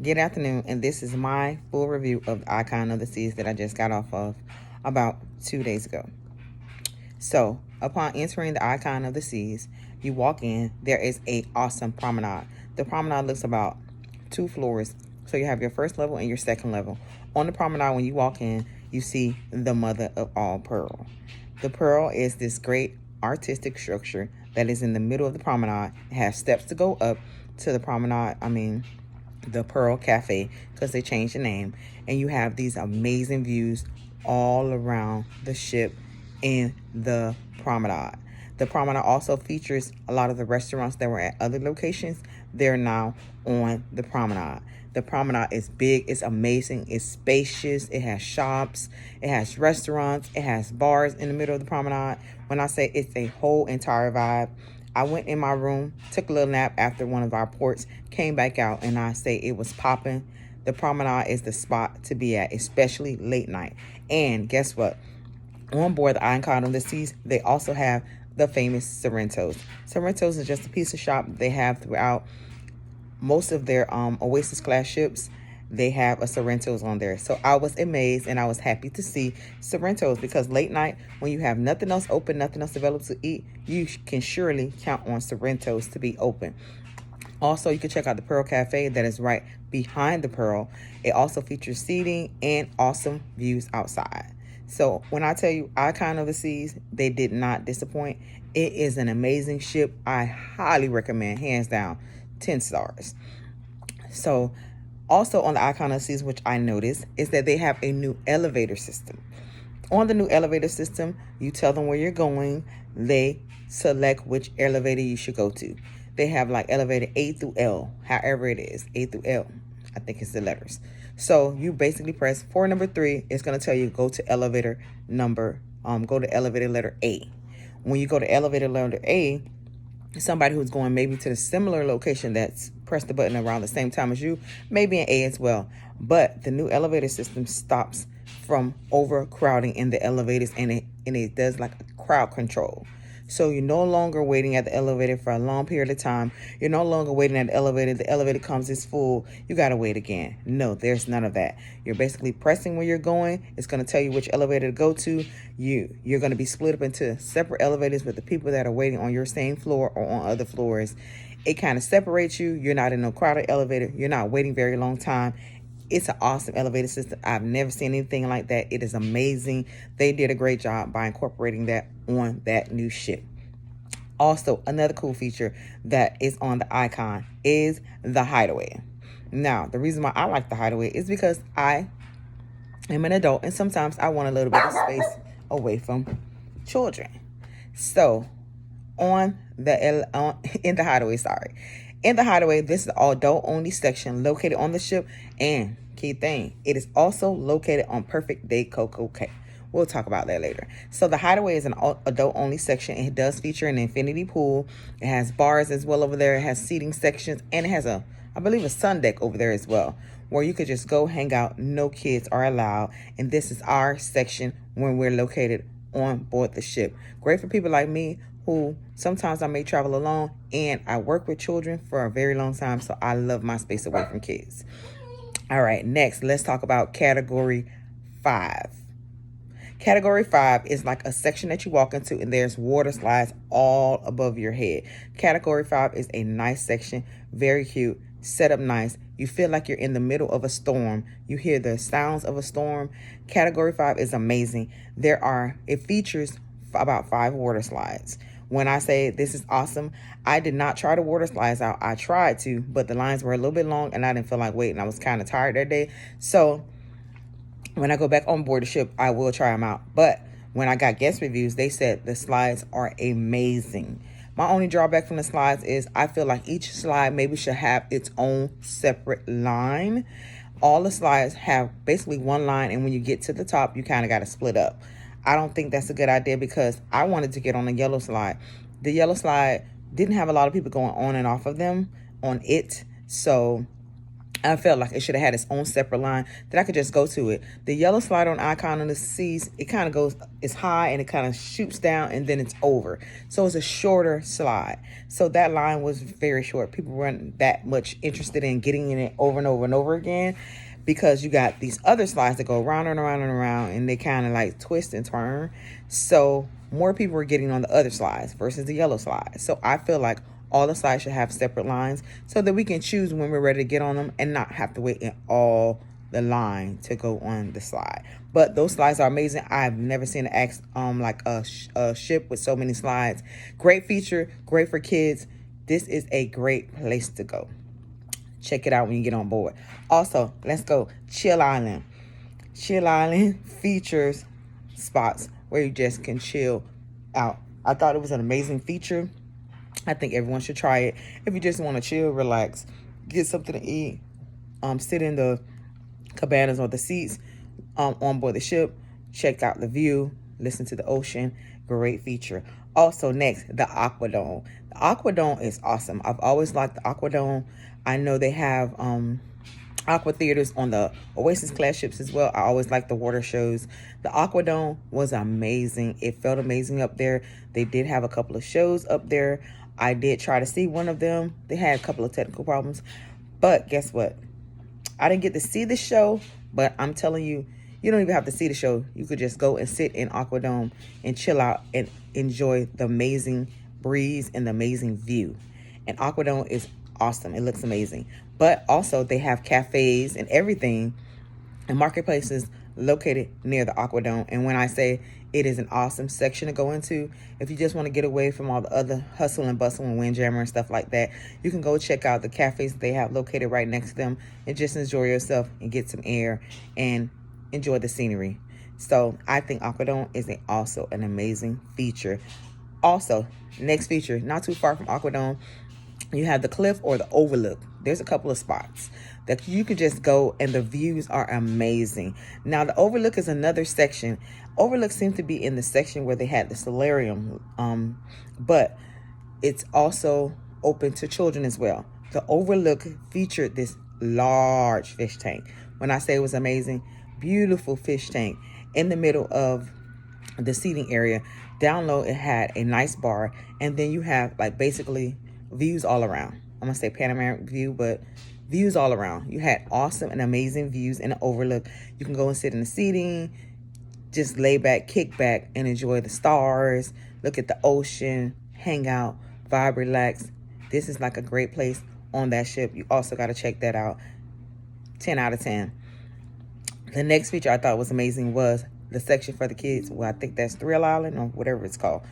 Good afternoon, and this is my full review of the Icon of the Seas that I just got off of about 2 days ago. So, upon entering the Icon of the Seas, you walk in, there is a awesome promenade. The promenade looks about 2 floors, so you have your first level and your second level. On the promenade, when you walk in, you see the mother of all pearl. The pearl is this great artistic structure that is in the middle of the promenade. It has steps to go up to the promenade, the Pearl Cafe, because they changed the name, and you have these amazing views all around the ship in the promenade. The promenade also features a lot of the restaurants that were at other locations. They're now on the promenade. The promenade is big, it's amazing, it's spacious, it has shops, it has restaurants, it has bars in the middle of the promenade. When I say it's a whole entire vibe, I went in my room, took a little nap after one of our ports, came back out, and I say it was popping. The promenade is the spot to be at, especially late night. And guess what? On board the Icon of the Seas, they also have the famous Sorrentos. Sorrentos is just a piece of shop they have throughout most of their Oasis class ships. They have a Sorrentos on there. So I was amazed and I was happy to see Sorrentos, because late night, when you have nothing else open, nothing else available to eat, you can surely count on Sorrentos to be open. Also, you can check out the Pearl Cafe that is right behind the Pearl. It also features seating and awesome views outside. So when I tell you Icon of the Seas, they did not disappoint. It is an amazing ship. I highly recommend, hands down, 10 stars. So also on the Icon of the Seas, which I noticed, is that they have a new elevator system. On the new elevator system, you tell them where you're going. They select which elevator you should go to. They have like elevator A through L, however it is, A through L. I think it's the letters. So you basically press for number 3. It's going to tell you go to elevator letter A. When you go to elevator letter A, somebody who's going maybe to the similar location that's pressed the button around the same time as you may be in A as well. But the new elevator system stops from overcrowding in the elevators, and it does like a crowd control. So you're no longer waiting at the elevator for a long period of time. You're no longer waiting at the elevator comes, it's full, you got to wait again. No, there's none of that. You're basically pressing where you're going. It's going to tell you which elevator to go to. You're going to be split up into separate elevators with the people that are waiting on your same floor or on other floors. It kind of separates you. You're not in a crowded elevator. You're not waiting very long time. It's an awesome elevator system. I've never seen anything like that. It is amazing. They did a great job by incorporating that on that new ship. Also, another cool feature that is on the Icon is the hideaway. Now, the reason why I like the hideaway is because I am an adult, and sometimes I want a little bit of space away from children. So, in the hideaway, this is the adult-only section located on the ship, and key thing, it is also located on Perfect Day Coco. We'll talk about that later. So the hideaway is an adult-only section. It does feature an infinity pool. It has bars as well over there. It has seating sections, and it has I believe, a sun deck over there as well, where you could just go hang out. No kids are allowed, and this is our section when we're located on board the ship. Great for people like me who sometimes I may travel alone, and I work with children for a very long time, so I love my space away from kids. All right, next, let's talk about Category 5. Category 5 is like a section that you walk into, and there's water slides all above your head. Category 5 is a nice section, very cute, set up nice. You feel like you're in the middle of a storm. You hear the sounds of a storm. Category 5 is amazing. It features about 5 water slides. When I say this is awesome, I did not try the water slides out. I tried to, but the lines were a little bit long, and I didn't feel like waiting. I was kind of tired that day. So when I go back on board the ship, I will try them out. But when I got guest reviews, they said the slides are amazing. My only drawback from the slides is I feel like each slide maybe should have its own separate line. All the slides have basically one line, and when you get to the top, you kind of got to split up. I don't think that's a good idea, because I wanted to get on the yellow slide. The yellow slide didn't have a lot of people going on and off of them on it. So I felt like it should have had its own separate line that I could just go to it. The yellow slide on Icon of the Seas, it kind of goes, it's high and it kind of shoots down and then it's over. So it's a shorter slide. So that line was very short. People weren't that much interested in getting in it over and over and over again, because you got these other slides that go around and around and around, and they kind of like twist and turn. So more people were getting on the other slides versus the yellow slide. So I feel like all the slides should have separate lines so that we can choose when we're ready to get on them and not have to wait in all the line to go on the slide. But those slides are amazing. I've never seen a ship with so many slides. Great feature, great for kids. This is a great place to go. Check it out when you get on board. Also, let's go Chill Island. Chill Island features spots where you just can chill out. I thought it was an amazing feature. I think everyone should try it. If you just want to chill, relax, get something to eat, sit in the cabanas or the seats on board the ship, check out the view, listen to the ocean. Great feature. Also, next, the Aquadome. The Aquadome is awesome. I've always liked the Aquadome. I know they have aqua theaters on the Oasis class ships as well. I always like the water shows. The Aquadome was amazing. It felt amazing up there. They did have a couple of shows up there. I did try to see one of them. They had a couple of technical problems, but guess what? I didn't get to see the show, but I'm telling you, you don't even have to see the show. You could just go and sit in Aquadome and chill out and enjoy the amazing breeze and the amazing view. And Aquadome is awesome. It looks amazing. But also they have cafes and everything and marketplaces located near the Aquadome. And when I say it is an awesome section to go into, if you just want to get away from all the other hustle and bustle and windjammer and stuff like that, you can go check out the cafes they have located right next to them and just enjoy yourself and get some air and enjoy the scenery. So I think Aquadome is also an amazing feature. Also, next feature, not too far from Aquadome, you have the cliff or the overlook. There's a couple of spots that you could just go and the views are amazing. Now the overlook is another section. Overlook seems to be in the section where they had the solarium, but it's also open to children as well. The overlook featured this large fish tank. When I say it was amazing, beautiful fish tank in the middle of the seating area. Down low, it had a nice bar, and then you have like basically views all around. I'm gonna say panoramic view, but views all around. You had awesome and amazing views in the overlook. You can go and sit in the seating, just lay back, kick back, and enjoy the stars, look at the ocean, hang out, vibe, relax. This is like a great place on that ship. You also got to check that out. 10 out of 10. The next feature I thought was amazing was the section for the kids. Well, I think that's Thrill Island or whatever it's called.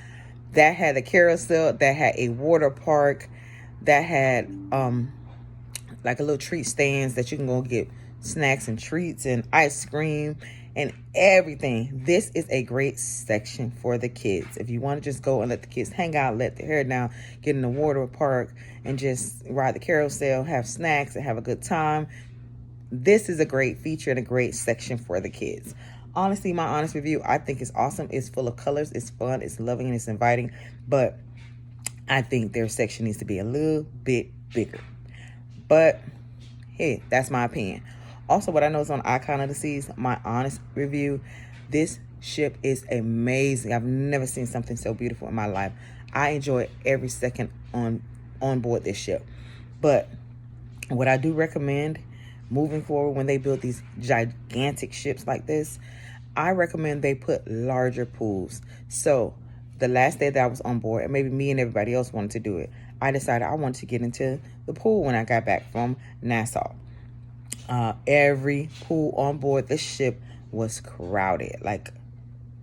That had a carousel, that had a water park, that had like a little treat stands that you can go get snacks and treats and ice cream and everything. This is a great section for the kids. If you want to just go and let the kids hang out, let their hair down, get in the water park and just ride the carousel, have snacks and have a good time, this is a great feature and a great section for the kids. Honestly, my honest review, I think it's awesome. It's full of colors. It's fun. It's loving and it's inviting. But I think their section needs to be a little bit bigger. But hey, that's my opinion. Also, what I know is on Icon of the Seas, my honest review, this ship is amazing. I've never seen something so beautiful in my life. I enjoy every second on board this ship. But what I do recommend moving forward when they build these gigantic ships like this, I recommend they put larger pools. So the last day that I was on board, and maybe me and everybody else wanted to do it, I decided I wanted to get into the pool when I got back from Nassau. Every pool on board the ship was crowded. Like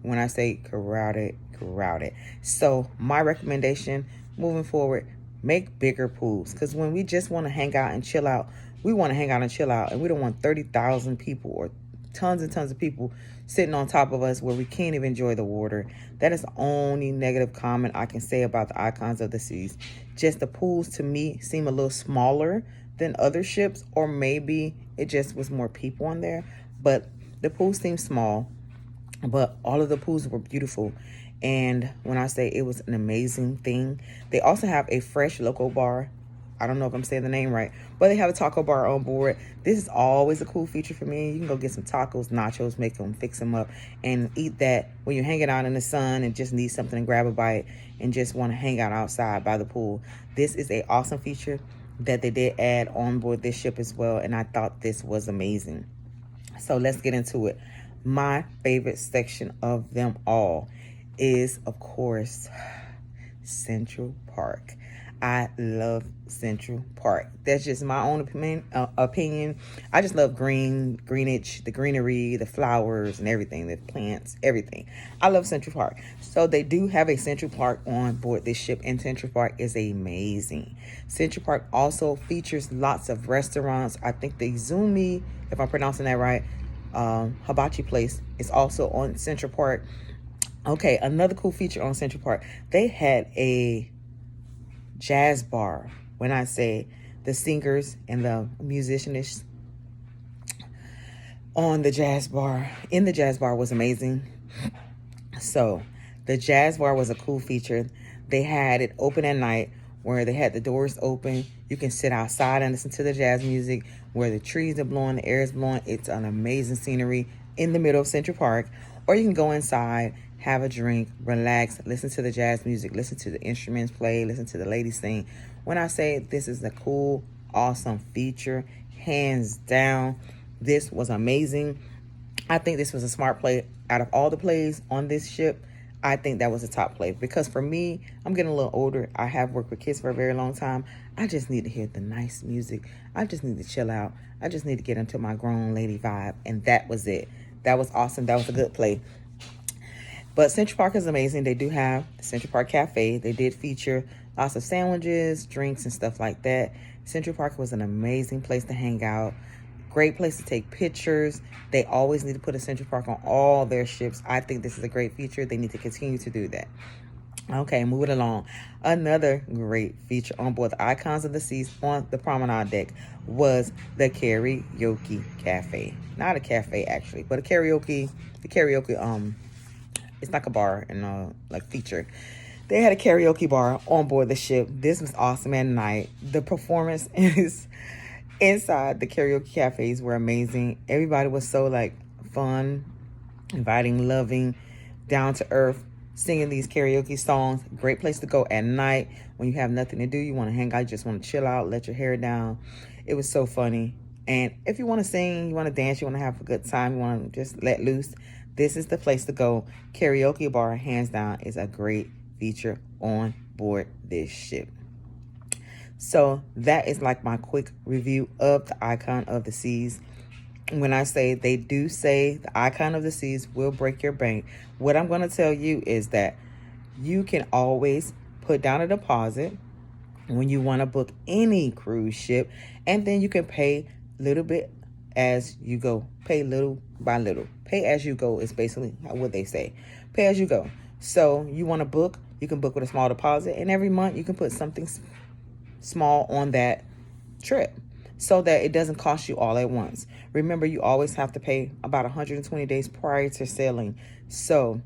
when I say crowded, crowded. So my recommendation moving forward, make bigger pools. Because when we just want to hang out and chill out, we want to hang out and chill out. And we don't want 30,000 people or tons and tons of people sitting on top of us where we can't even enjoy the water. That is the only negative comment I can say about the Icons of the Seas. Just the pools to me seem a little smaller than other ships, or maybe it just was more people on there. But the pool seemed small, but all of the pools were beautiful. And when I say it was an amazing thing, they also have a fresh local bar. I don't know if I'm saying the name right, but they have a taco bar on board. This is always a cool feature for me. You can go get some tacos, nachos, make them, fix them up, and eat that when you're hanging out in the sun and just need something to grab a bite and just want to hang out outside by the pool. This is a awesome feature that they did add on board this ship as well, and I thought this was amazing. So let's get into it. My favorite section of them all is, of course, Central Park. I love Central Park. That's just my own opinion. I just love greenage, the greenery, the flowers and everything, the plants, everything. I love Central Park. So they do have a Central Park on board this ship, and Central Park is amazing. Central Park also features lots of restaurants. I think the Izumi, if I'm pronouncing that right, hibachi place is also on Central Park. Okay, another cool feature on Central Park, they had a jazz bar. When I say the singers and the musicians on the jazz bar, in the jazz bar was amazing. So the jazz bar was a cool feature. They had it open at night where they had the doors open. You can sit outside and listen to the jazz music where the trees are blowing, the air is blowing. It's an amazing scenery in the middle of Central Park. Or you can go inside, have a drink, relax, listen to the jazz music, listen to the instruments play, listen to the ladies sing. When I say this is a cool, awesome feature, hands down, this was amazing. I think this was a smart play. Out of all the plays on this ship, I think that was a top play. Because for me, I'm getting a little older. I have worked with kids for a very long time. I just need to hear the nice music. I just need to chill out. I just need to get into my grown lady vibe. And that was it. That was awesome. That was a good play. But Central Park is amazing. They do have the Central Park Cafe. They did feature lots of sandwiches, drinks, and stuff like that. Central Park was an amazing place to hang out. Great place to take pictures. They always need to put a Central Park on all their ships. I think this is a great feature. They need to continue to do that. Okay, moving along. Another great feature on board the Icons of the Seas on the promenade deck was the karaoke cafe. Not a cafe actually, but a karaoke. The karaoke it's like a bar and like feature. They had a karaoke bar on board the ship. This was awesome at night. The performance is inside the karaoke cafes were amazing. Everybody was so like fun, inviting, loving, down to earth, singing these karaoke songs. Great place to go at night when you have nothing to do. You want to hang out, you just want to chill out, let your hair down. It was so funny. And if you want to sing, you want to dance, you want to have a good time, you want to just let loose, this is the place to go. Karaoke bar, hands down, is a great feature on board this ship. So that is like my quick review of the Icon of the Seas. When I say, they do say the Icon of the Seas will break your bank, what I'm going to tell you is that you can always put down a deposit when you want to book any cruise ship, and then you can pay a little bit as you go. Pay little by little. Pay as you go is basically what they say. Pay as you go. So you want to book, you can book with a small deposit, and every month you can put something small on that trip so that it doesn't cost you all at once. Remember, you always have to pay about 120 days prior to sailing. So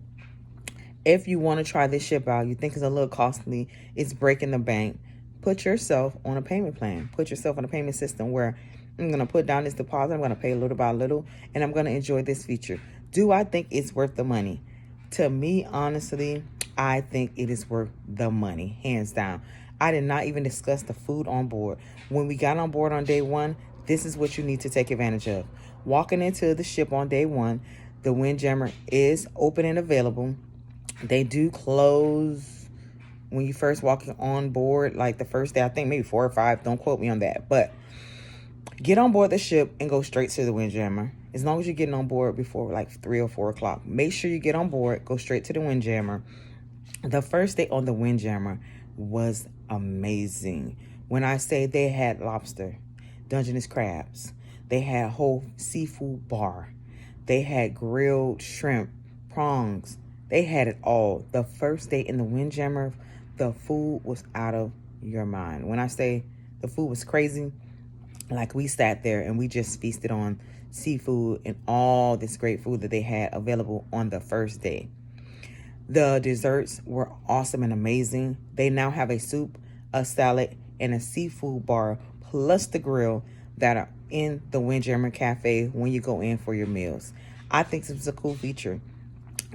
if you want to try this ship out, you think it's a little costly, it's breaking the bank, put yourself on a payment plan. Put yourself on a payment system where I'm going to put down this deposit, I'm going to pay little by little, and I'm going to enjoy this feature. Do I think it's worth the money? To me, honestly, I think it is worth the money, hands down. I did not even discuss the food on board. When we got on board on day one, this is what you need to take advantage of. Walking into the ship on day one, the Windjammer is open and available. They do close when you first walk on board, like the first day, I think maybe 4 or 5. Don't quote me on that. But get on board the ship and go straight to the Windjammer. As long as you're getting on board before like 3 or 4 o'clock, make sure you get on board, go straight to the Windjammer. The first day on the Windjammer was amazing. When I say they had lobster, Dungeness crabs, they had a whole seafood bar, they had grilled shrimp, prawns, they had it all. The first day in the Windjammer, the food was out of your mind. When I say the food was crazy, like we sat there and we just feasted on seafood and all this great food that they had available on the first day. The desserts were awesome and amazing. They now have a soup, a salad, and a seafood bar plus the grill that are in the Windjammer Cafe when you go in for your meals. I think this is a cool feature.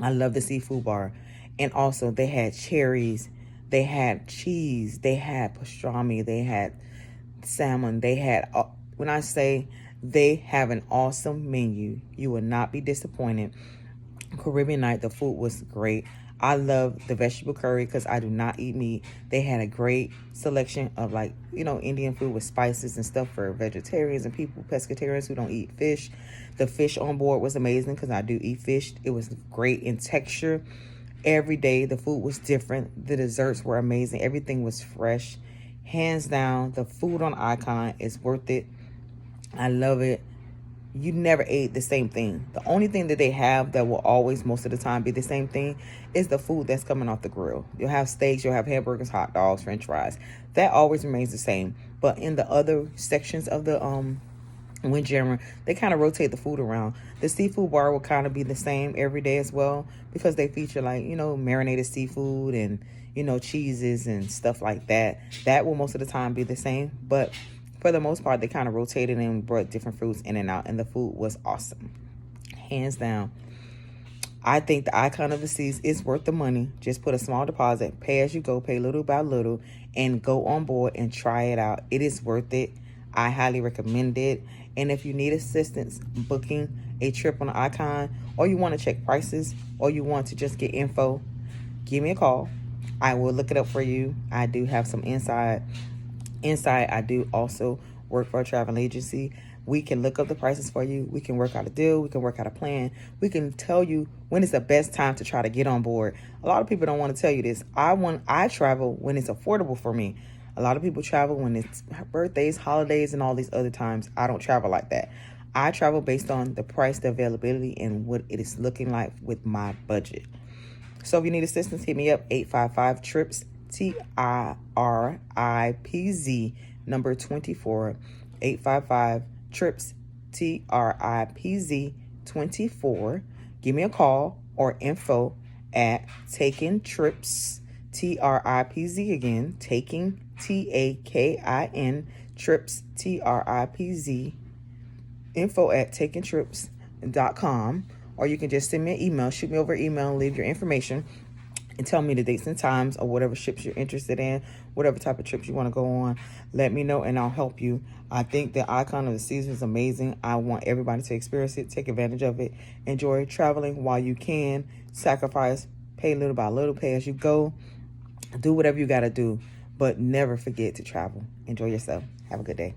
I love the seafood bar. And also they had cherries, they had cheese, they had pastrami, they had salmon, they had, when I say they have an awesome menu, you will not be disappointed. Caribbean night, the food was great. I love the vegetable curry because I do not eat meat. They had a great selection of, like, Indian food with spices and stuff for vegetarians and people, pescatarians who don't eat fish. The fish on board was amazing because I do eat fish. It was great in texture. Every day the food was different. The desserts were amazing. Everything was fresh. Hands down, the food on Icon is worth it. I love it. You never ate the same thing. The only thing that they have that will always, most of the time, be the same thing is the food that's coming off the grill. You'll have steaks, you'll have hamburgers, hot dogs, french fries. That always remains the same. But in the other sections of the Windjammer, they kind of rotate the food around. The seafood bar will kind of be the same every day as well, because they feature, like, marinated seafood and, cheeses and stuff like that. That will most of the time be the same. But for the most part, they kind of rotated and brought different fruits in and out, and the food was awesome. Hands down. I think the Icon of the Seas is worth the money. Just put a small deposit, pay as you go, pay little by little, and go on board and try it out. It is worth it. I highly recommend it. And if you need assistance booking a trip on the Icon, or you want to check prices, or you want to just get info, give me a call. I will look it up for you. I do have some inside. I do also work for a travel agency. We can look up the prices for you. We can work out a deal. We can work out a plan. We can tell you when is the best time to try to get on board. A lot of people don't want to tell you this. I travel when it's affordable for me. A lot of people travel when it's birthdays, holidays, and all these other times. I don't travel like that. I travel based on the price, the availability, and what it is looking like with my budget. So if you need assistance, hit me up, 855-TRIPS, TRIPZ, number 24, 855-TRIPS, TRIPZ 24. Give me a call or info at Taking Trips, TRIPZ again, Taking, TAKIN, Trips, TRIPZ, info at takingtrips.com. Or you can just send me an email, shoot me over email, and leave your information and tell me the dates and times or whatever ships you're interested in, whatever type of trips you want to go on. Let me know and I'll help you. I think the Icon of the Seas is amazing. I want everybody to experience it, take advantage of it, enjoy traveling while you can, sacrifice, pay little by little, pay as you go, do whatever you got to do, but never forget to travel. Enjoy yourself. Have a good day.